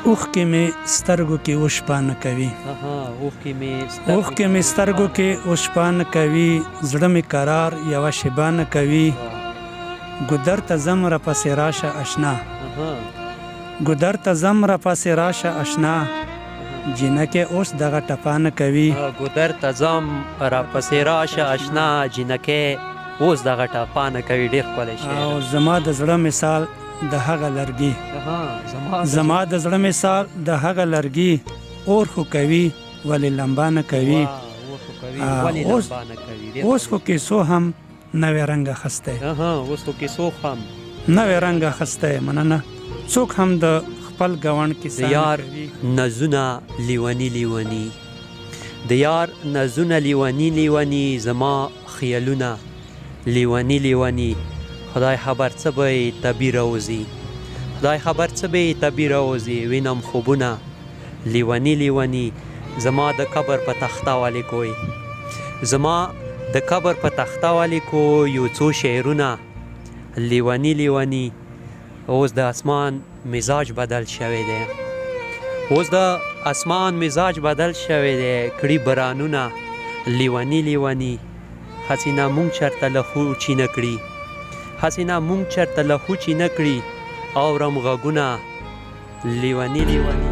اوښکې مې سترګو کې وشپانه کوي اوښکې مې سترګو کې وشپانه کوي زړه مې قرار یوه شیبه نه کوي ګودر ته ځم راپسې راشه اشنا ګودر ته ځم راپسې راشه اشنا جینکې اوس دغه ټپه نه کوي ګودر ته ځم راپسې راشه اشنا جینکې اوس دغه ټپه نه کوي. ډېر ښکلی شعر او زما د زړه مثال د هغه لرګي زما د زړه مثال د هغه لرګي اور خو کوي ولې لمبا نه کوي اوس خو کیسو هم نوی رنګ اخیستی اوس خو کیسو هم نوی رنګ اخیستی مننه څوک هم د خپل ګاونډ کیسه د یار نزونه لیوني لیوني د یار نزونه لیوني لیوني زما خیالونه لیوني لیوني خدای خبر څه به یې طبي راوځي خدای خبر څه به یې طبي راوځي وینم خوبونه لیوني لیوني زما د قبر په تخته ولیکوئ زما د قبر په تخته ولیکو یو څو شعرونه لیوني لیوني اوس د اسمان مزاج بدل شوی دی اوس د اسمان مزاج بدل شوی دی کړي برانونه لیوني لیوني حسینه مونږ چرته له خوچې نه کړي حسینه مونږ چرته له خوچې نه کړي اورم غږونه لیوني لیوني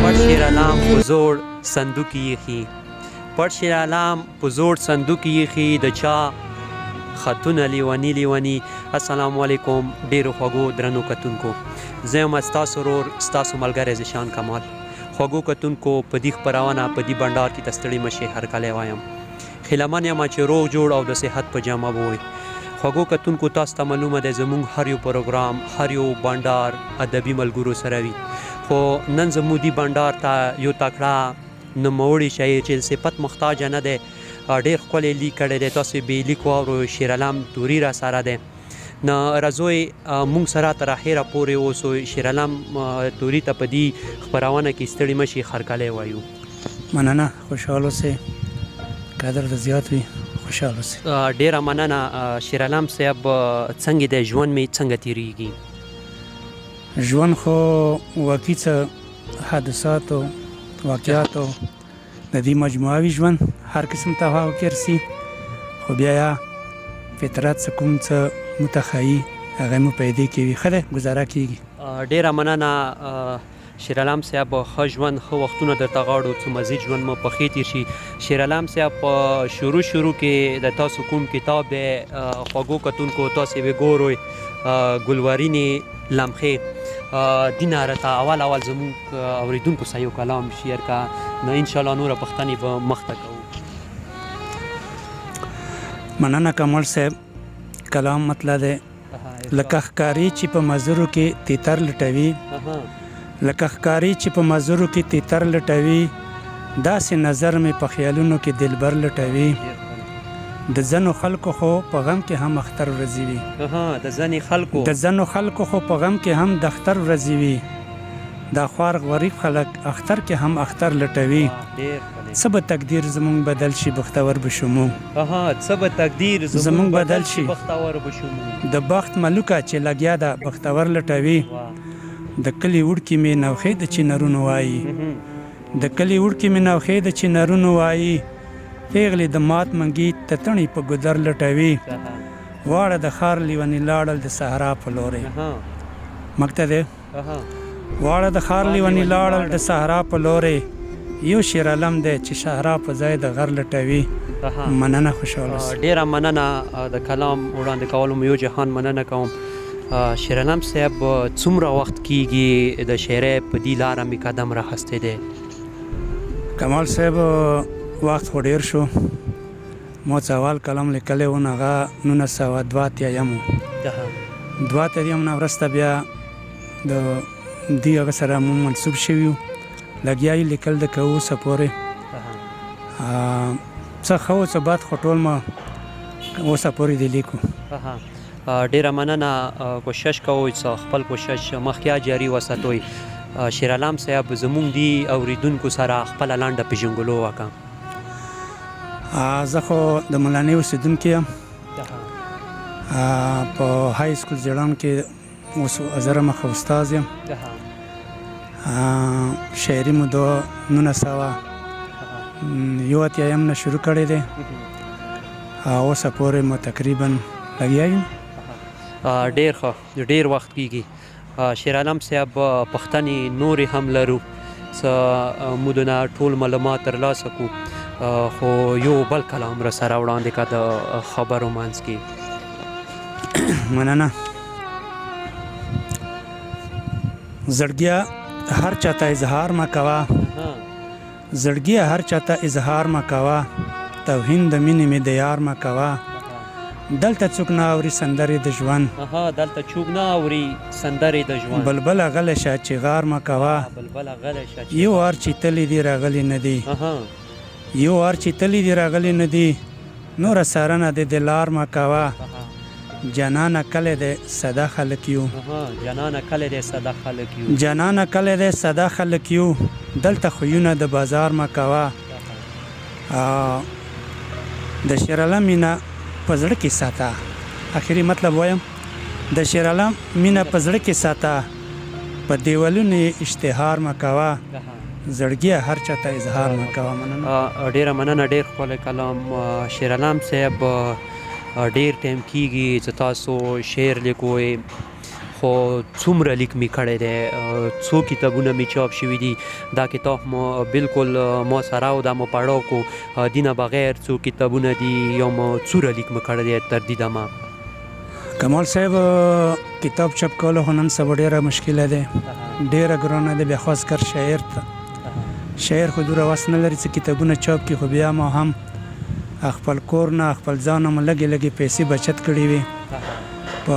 پټ شیر علام په زوړ صندوق ایښي پټ شیر علام په زوړ صندوق ایښي د چا خطونه لیوني لیوني. السلام علیکم ډیرو خوږو درنو کتونکو زه یم ستاسو ورور ستاسو ملګری ذیشان کمال. خوږو کتونکو په دې خپرونه په دې بنډار کې تستړي مشي هرکلی وایم خیلمن یم چې روغ جوړ او د صحت په جامه به وي. خوږو کتونکو تاسو ته معلومه دی زموږ هر یو پروګرام هر یو بنډار ادبي ملګرو سره وي خو نن زموږ دې بنډار ته یو تکړه نوموړی شاعر چې صفت محتاجه نه دی ډېر ښکلی لیک کړی دی تاسو یې بې لیک واورو شیر علام توري را سره دی نه راځئ موږ سره تر اخره پورې اوسو شیر علام توري ته په دې خپرونه کې ستړي مشي هرکلی وایو. مننه خوشحال اوسئ قدر د زیات وي خوشحال اوسئ. ډېره مننه شیر علام صاحب څنګه دی ژوند مې څنګه تېرېږي؟ ژوند خو واقعي څه حادثاتو واقعاتو د دې مجموعه وي ژوند هر قسم تفاوت رسي خو بیا یا فطرت څه کوم څه متخیي هغه مو پیدا کوي ښه دی ګزاره کېږي. ډېره مننه شیر علام صاحب ښه ژوند ښه وختونه درته غواړو څه مزید ژوند مو په ښې تېر شي. شیر علام صاحب په شروع کې د تاسو کوم کتاب دی خوږو کتونکو تاسو یې وګورئ ګلورینې لمحې دینه راته اول زموږ اورېدونکو سره یو کلام شیر کا نو انشاءالله نوره پښتنې به مخته کوو. مننه کمال صاحب کلام مطلب دی لکه ښکاري چې په مزرو کې تیتر لټوي لکه ښکاري چې په مزرو کې تیتر لټوي داسې نظر مې په خیالونو کې دلبر لټوي د ځنو خلکو خو په غم کې هم اختر ورځي وي د ځنو خلکو خو په غم کې هم د اختر ورځي وي دا خوار غریب خلک اختر کې هم اختر لټوي څه به تقدیر زمونږ بدل شي بختور به شو موږ څه به تقدیر زمونږ بدل شي بختور به شو موږ د بخت ملوکه چې لګیا ده بختور لټوي د کلي وړکي مې نوخې د چنارونو وایي د کلي وړکي مې نوخې د چنارونو وایي پیغلې د مات منګي تتڼې په ګودر لټوي واړه د ښار لیونې لاړل د صحرا په لورې مکته دی واړه د ښار لیونې لاړل د صحرا په لورې یو شیر علم دی چې صحرا په ځای د غر لټوي. مننه خوشحاله اوسئ. ډېره مننه د کلام وړاندې کولو مو یو جهان مننه کوم. شیر علم صاحب څومره وخت کېږي د شاعرۍ په دې لاره مې قدم راخستی دی؟ کمال صاحب وخت خو ډېر شو ما څه اول کلام لیکلی و نو هغه 1982 نه وروسته بیا د دې هغه سره مو منسوب شوي یو لګیا یې لیکل د که اوسه پورې څه ښه و څه بد خو ټول ما اوسه پورې دې لیکو. ډېره مننه کوشش کوئ چې خپل کوشش مخکې جاري وساتئ. شیر علام صاحب زموږ دی اوریدونکو سره خپل لنډه پیژنګلو وکړه. زه خو د ملانۍ اوسېدونکی یم. په های سکول زیړان کې اوس زه مخه استاد یم. شاعري مو د 1981 نه شروع کړی دی. اوسه پورې مو تقریبا لګیا یم. ډېر ښه، ډېر وخت کېږي. شیر عالم صاحب پښتنې نورې هم لرو، څه مو نه ټول معلومات ترلاسه کړو، خو یو بل کلام را سره وړاندې کړه د خبرو منځ کې. مننه. زړګیا هر چاته اظهار مه کوه، زړګیا هر چاته اظهار مه کوه، توهین د مینې مې د یار مه کوه. دلته څوک نه اوري سندرې د ژوند، دلته څوک نه اوري سندرې د ژوند. بلبله غلی شه چې غار مه کوه، یو وار چې تللی دي راغلی نه دي، یو وار چې تللی دي راغلی نه دي، نوره څارنه د لار مه کوه. جانانه کلی دی ساده خلک یو، جانانه کلی دی ساده خلک یو، جانانه کلی دی ساده خلک یو، دلته خویونه د بازار مه کوه. د شیر عالم مینه په زړه کې ساته. اخري مطلب وایم، د شیر عالم مینه په زړه کې ساته، په دیوالونو اشتهار مه کوه، زړګیه هر چاته اظهار مه کوه. مننه. ډېره مننه، ډېر ښکلی کلام. شیر عالم صاحب ډېر ټایم کېږي چې تاسو شعر لیکوئ، خو څومره لیک مې کړی دی، څو کتابونه مې چاپ شوي دي. دا کتاب مو بالکل ما سره و، دا مو پړاو کو دینه بغیر څو کتابونه دي یا مو څوره لیک مې کړی دی تر دې دمه. کمال صاحب کتاب چاپ کولو خو نن سبا ډېره مشکله ده، ډېره ګرانه ده، بیا خاص کر شاعر ته. شاعر خو دوره وس نه لري چې کتابونه چاپ کړي، خو بیا ما هم خپل کور نه خپل ځان هم لږې لږې پیسې بچت کړي وي. په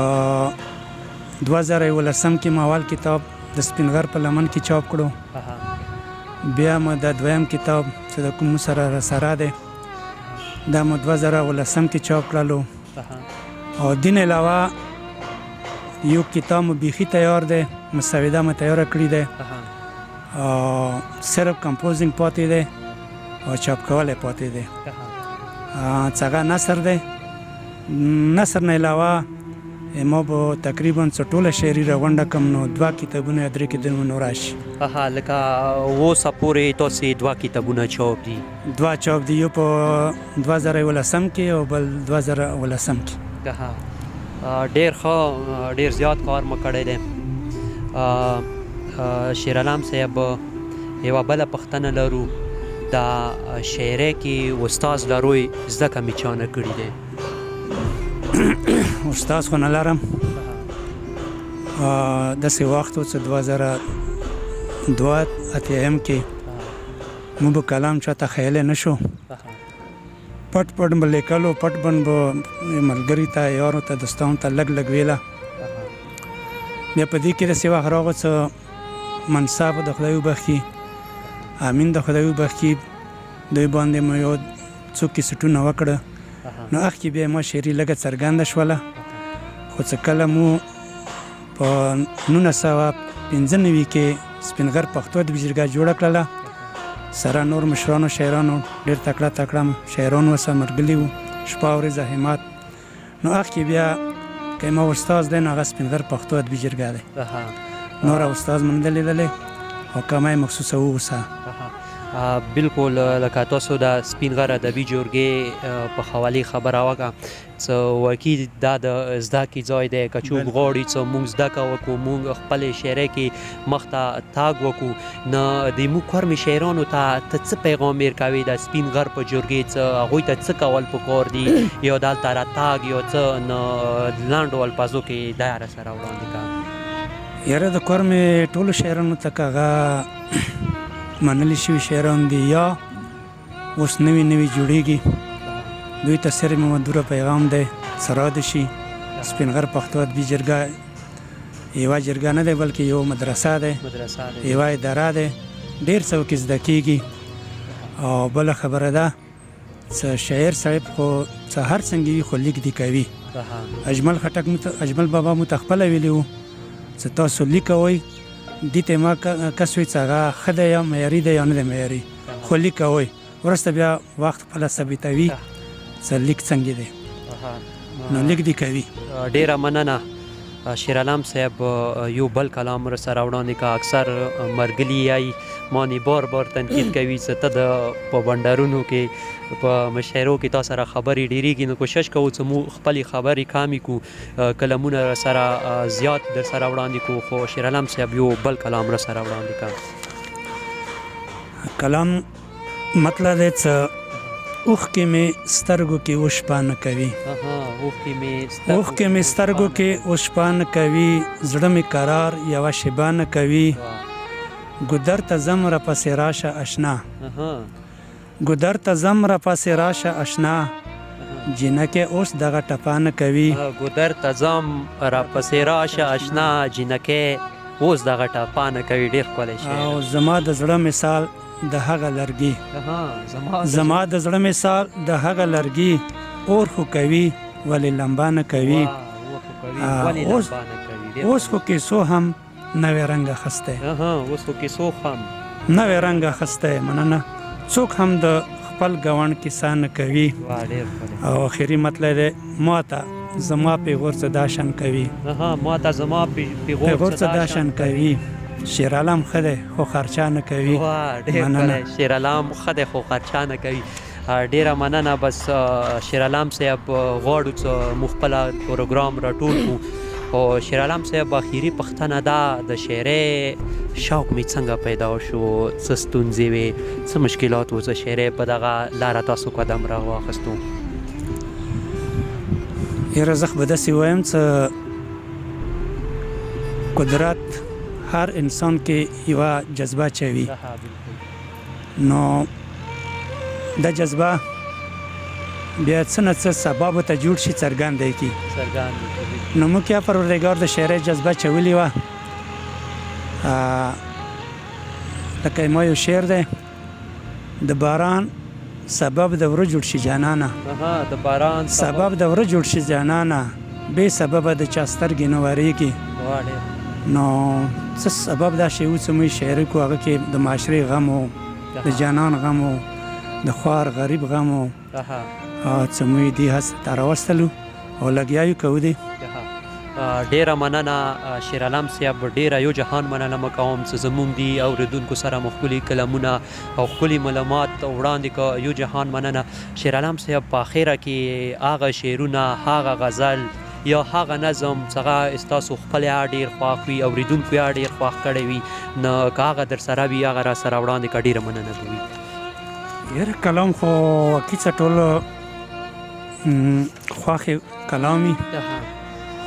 2011 کې ما اول کتاب د سپین غر په لمن کې چاپ کړو، بیا مو د دویم کتاب چې د کوم سره رسره دی دا مو 2011 کې چاپ کړلو. او دین علاوه یو کتاب مو بیخي تیار دی، مسوده مو تیاره کړې دی، صرف کمپوزینګ پاتې دی او چاپ کولی پاتې دی. څنګه نثر دی، نثر نه علاوه ما به تقریبا ټوله شاعري راغونډه کړم، نو 2 کتابونه یا 3 کتابونه نو راشي. لکه اوسه پورې تاسې 2 کتابونه چاپ دي؟ 2 چاپ دي، یو په 2011 کې او بل 2018 کې. ډېر ښه، ډېر زیات کار مو کړی دی. شیر عالم صاحب یوه بله پوښتنه لرو، دا شاعرۍ کې استاد لروی زده کړه مې چا نه کړي دی؟ استاد خو نه لرم. داسې وخت و چې 2002 کې مو به کلام چاته خیالی نه شو، پټ پټ به لیکلو، پټ به ملګري ته یارو ته دوستانو ته لږ لږ ویله. بیا په دې کې داسې وخت راغی چې منصاب د خدای وبخښي، امین د خدای وبخښي، دوی باندې مو یو څو کیسټونه وکړه، نو هغه کې بیا ما شاعري لږه څرګنده شوله. خو چې کله مو په 1995 کې سپین غر پښتو ادبي جرګه جوړه کړله، سره نور مشرانو شاعرانو ډېر تکړه تکړه شاعران ورسره ملګري وو، شپه ورځ زحمت. نو هغه کې بیا که ما استاد دی، نو هغه سپین غر پښتو ادبي جرګه دی، نور استاد مو نه دی لیدلی او کمه یې مخصوصه واوسه. بالکل لکه تاسو د سپین غر ادبي جرګې په حوالې خبره وکړه، څه واقعي دا د زده کړې ځای دی، که څوک غواړي چې موږ زده کړه وکړو، موږ خپلې شاعرۍ کې مخ ته تاګ وکړو، نو د موږ کورمې شاعرانو ته ته څه پیغام ورکوې د سپین غر په جرګې، څه هغوی ته څه کول پکار دي، یا دلته راتګ یا څه نو لنډو الفاظو کې دا راسره وړاندې کړه؟ یاره د کورمې ټولو شاعرانو ته که هغه منلی شوي شاعران دي یا اوس نوي نوي جوړیږي، دوی ته صرف مدوره پیغام دی، سره د شي سپین غر پښتو ادبي جرګه یوه جرګه نه دی بلکې یو مدرسه دی، یوه اداره دی، ډېر څه وکې زده کېږي. او بله خبره ده چې شاعر صاحب خو څه هر څنګه وي خو لیک دي کوي. اجمل خټک اجمل بابا مو ته خپله ویلي وو چې تاسو لیک کوئ، دې ته ما کس وایي چې هغه ښه دی یا معیاري دی یا نه دی معیاري، خو لیک کوئ، وروسته بیا وخت خپله ثابتوي څه لیک څنګه دی نو لیک دې کوي. ډیره مننه شیرعالم صاحب. یو بل کلام را سره وړاندې کا. اکثر مرګلي یای مانی بار بار تنقید کوي چې ته د په بندرونو کې په مشاعرو کې تاسو سره خبرې ډیریږي، نو کوشش کوو چې مو خپلې خبرې کامې کو، کلامونه را سره زیات در سره وړاندې کو. خو شیرعالم صاحب یو بل کلام را سره وړاندې کا. کلام مطلب دی چې اوښکې مې سترګو کې وشپانه کوي، اوښکې مې سترګو کې وشپانه کوي، زړه مې قرار یوه شیبه نه کوي. ګودر ته ځم را پسې راشه اشنا، ګودر ته ځم را پسې راشه اشنا، جینکې اوس دغه ټپه نه کوي. ګودر ته ځم را پسې راشه اشنا، جینکې اوس دغه ټپه نه کوي. ډېر ښکلی شعر. او زما د زړه مثال د هغه لرګي، زما د زړه مثال د هغه لرګي، اور خو کوي ولې لمبا نه کوي. اوس خو کیسو هم نوې رنګ اخیستی، اوس خو کیسو هم نوې رنګ اخیستی. مننه. څوک هم د خپل ګاونډ کیسه نه کوي. او آخري مطلب دی ماته زما پیغور څه دا شان کوي، ماته زما پیغور څه دا شان کوي. شیرعالم ښه دی خو خرچا نه کوي. مننه. شیرعالم ښه دی خو خرچا نه کوي. ډیره مننه. بس شیرعالم صاحب غواړو چې موږ خپله پروګرام راټول کړو. او شیرعالم صاحب اخري پوښتنه ده د شاعرۍ شوق مې څنګه پیدا شو، څه ستونزې وې، څه مشکلات و چې شاعرۍ په دغه لاره تاسو قدم را واخیستو؟ یاره زه خو به داسې وایم چې قدرت هر انسان کې یوه جذبه چوي، نو دا جذبه بیا څه نه څه سبب ته جوړ شي څرګند دی کی. نو موږ یا پروردګار د شاعرۍ جذبه چولې وه. لکه ما یو شعر دی، د باران سبب د وره جوړ شي جانانه، د باران سبب د وره جوړ شي جانانه، بې سببه د چا سترګې نه وریږي. نو څه سبب دا شی و چې موږ شاعري کوو، هغه کې د معاشرې غم و، د جانان غم و، د خوار غریب غم و، چې موږ دې هڅې ته راوستلو او لګیا یو کوو دی. ډیره مننه شیرعالم صاحب. ډیره یو جهان مننه کوم چې زموږ دی اوریدونکو سره مو ښکلي کلامونه او ښکلي معلومات وړاندې کړه. یو جهان مننه شیرعالم صاحب. په اخره کې هغه شعرونه، هغه غزل یا هغه نظم څنګه ستاسو خپل ډیر خوښ وي، اوریدونکو یې ډیر خوښ کړی وي، نو که هغه در سره وي هغه را سره وړاندې کړه، ډیره مننه به وي. یاره کلام خو واقعي څه ټول خوښې کلام وي،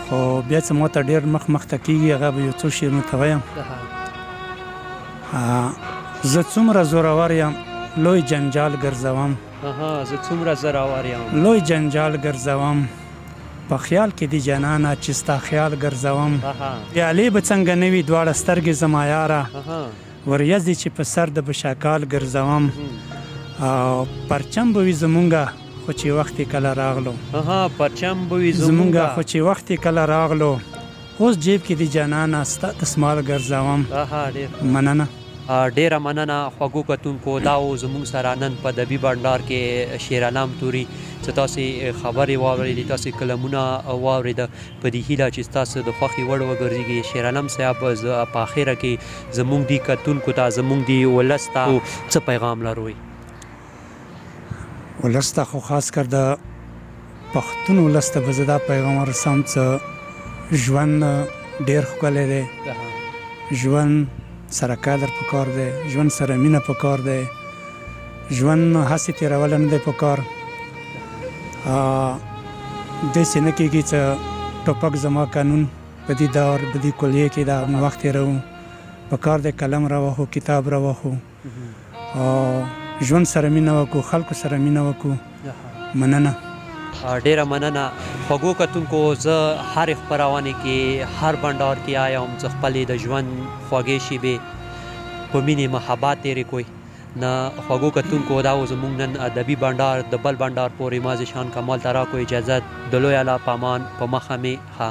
خو بیا چې ما ته ډېر مخ ته کېږي هغه به یو څو شعرونه ته وایم. زه څومره زورور یم لوی جنجال ګرځوم، زه څومره زورور یم لوی جنجال ګرځوم، په خیال کې دی جانانه چې ستا خیال ګرځوم. پیالې به څنګه نه وي دواړه سترګې زما یاره، وریځې چې په سر د بشاکال ګرځوم. او پرچم به وي زمونږه خو چې وخت کله راغلو، پرچم به وي زمونږه خو چې وخت کله راغلو، اوس جیب کې دی جانانه ستا دسمال ګرځوم. مننه. ډیره مننه خوږو کتونکو. دا و زموږ سره نن په ادبي بنډار کې شیرعالم توري چې تاسې خبرې واورېدې، تاسې کلامونه واورېده، په دې هیله چې ستاسو د خوښې وړ وګرځېږي. شیرعالم صاحب په اخره کې زموږ دې کتونکو ته، زموږ دې ولس ته څه پیغام لروئ؟ ولس ته خو خاص کر د پښتون ولس ته به زه دا پیغام ورسوم چې ژوند ډېر ښکلی دی، ژوند سره قدر پکار دی، ژوند سره مینه پکار دی، ژوند هسې تېرول نه دی پکار. داسې نه کېږي چې ټوپک زما قانون په دې دور په دې کلیې کې دا وخت تېروو. پکار دی قلم راوخو، کتاب راوخو، او ژوند سره مینه وکړو، خلکو سره مینه وکړو. مننه. ډیره مننه خوږو کتونکو. زه هرې خپرونې کې، هر بنډار کې آیم چې خپلې د ژوند خوږې شیبې په مینې محبت تېرې کوئ. نه خوږو کتونکو، دا و زموږ نن ادبي بنډار. د بل بنډار پورې ما ذیشان کمال ته راکړو اجازت. د لوی الله په امان، په مخه مې ښه.